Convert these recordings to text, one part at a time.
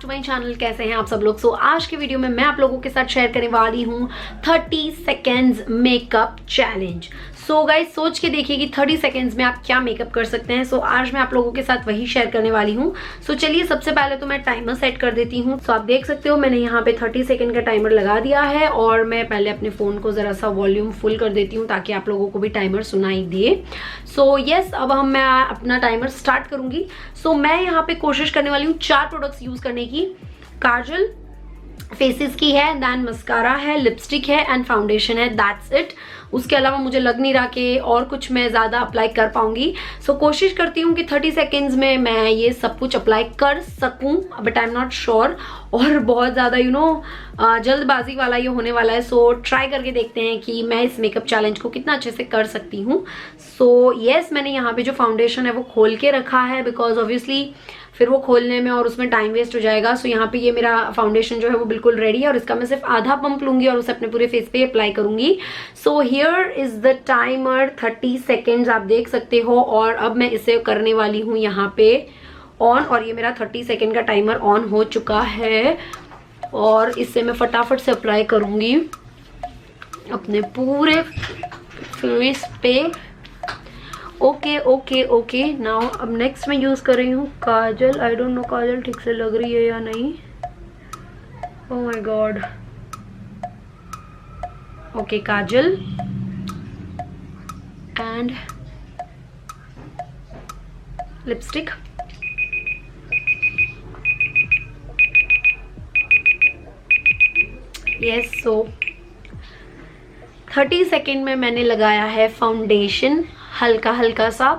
To my channel. कैसे हैं आप सब लोग? आज के वीडियो में मैं आप लोगों के साथ शेयर करने वाली हूँ 30 सेकेंड्स मेकअप चैलेंज। गाइस सोच के देखिए कि 30 सेकेंड्स में आप क्या मेकअप कर सकते हैं। आज मैं आप लोगों के साथ वही शेयर करने वाली हूँ। चलिए सबसे पहले तो मैं टाइमर सेट कर देती हूँ। आप देख सकते हो मैंने यहाँ पे 30 सेकेंड का टाइमर लगा दिया है और मैं पहले अपने फोन को जरा सा वॉल्यूम फुल कर देती हूँ ताकि आप लोगों को भी टाइमर सुनाई दे। यस, अब मैं अपना टाइमर स्टार्ट करूंगी। मैं यहाँ पे कोशिश करने वाली हूँ 4 प्रोडक्ट्स यूज करने की। काजल फेसेस की है, देन मस्कारा है, लिपस्टिक है एंड फाउंडेशन है। That's it. उसके अलावा मुझे लग नहीं रहा कि और कुछ मैं ज़्यादा अप्लाई कर पाऊंगी। कोशिश करती हूँ कि 30 सेकेंड्स में मैं ये सब कुछ अप्लाई कर सकूँ, but I am not sure. और बहुत ज़्यादा जल्दबाजी वाला ये होने वाला है। ट्राई करके देखते हैं कि मैं इस मेकअप चैलेंज को कितना अच्छे से कर सकती हूँ। यस, मैंने यहाँ पे जो फाउंडेशन है वो खोल के रखा है, बिकॉज ऑब्वियसली फिर वो खोलने में और उसमें टाइम वेस्ट हो जाएगा। यहाँ पे ये मेरा फाउंडेशन जो है वो बिल्कुल रेडी है और इसका मैं सिर्फ आधा पंप लूंगी और उसे अपने पूरे फेस पे अप्लाई करूंगी। Here is the timer, 30 seconds आप देख सकते हो। और अब मैं इसे करने वाली हूँ यहाँ पे ऑन, और ये मेरा 30 सेकेंड का टाइमर ऑन हो चुका है। और इसे मैं फटाफट से अप्लाई करूंगी अपने पूरे फेस पे। ओके नाउ अब नेक्स्ट मैं यूज कर रही हूँ काजल। आई डोंट नो काजल ठीक से लग रही है या नहीं। Oh my God. Okay, Kajal and lipstick. Yes, 30 second में मैंने लगाया है फाउंडेशन, हल्का हल्का सा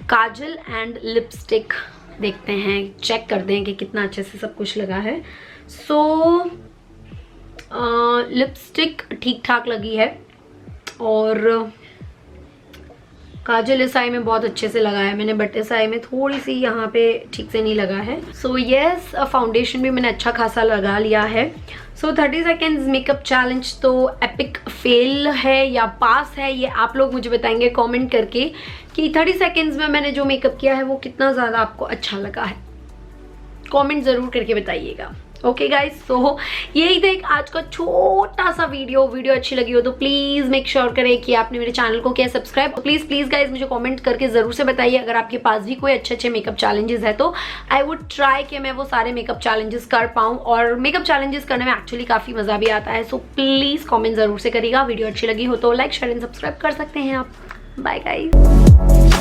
काजल एंड लिपस्टिक। देखते हैं, चेक करते हैं कि कितना अच्छे से सब कुछ लगा है। लिपस्टिक ठीक ठाक लगी है और काजल इस आई में बहुत अच्छे से लगा है मैंने, बट इस आई में थोड़ी सी यहाँ पे ठीक से नहीं लगा है। यस, फाउंडेशन भी मैंने अच्छा खासा लगा लिया है। 30 सेकेंड्स मेकअप चैलेंज तो एपिक फेल है या पास है, ये आप लोग मुझे बताएंगे कमेंट करके कि 30 सेकेंड्स में मैंने जो मेकअप किया है वो कितना ज़्यादा आपको अच्छा लगा है। कमेंट ज़रूर करके बताइएगा। ओके गाइज, यही था एक आज का छोटा सा वीडियो अच्छी लगी हो तो प्लीज मेक श्योर करें कि आपने मेरे चैनल को किया सब्सक्राइब। प्लीज गाइज मुझे कमेंट करके जरूर से बताइए अगर आपके पास भी कोई अच्छे मेकअप चैलेंजेस है तो आई वुड ट्राई कि मैं वो सारे मेकअप चैलेंजेस कर पाऊँ। और मेकअप चैलेंजेस करने में एक्चुअली काफी मजा भी आता है। प्लीज कॉमेंट जरूर से करिएगा। वीडियो अच्छी लगी हो तो लाइक शेयर एंड सब्सक्राइब कर सकते हैं आप। Bye guys.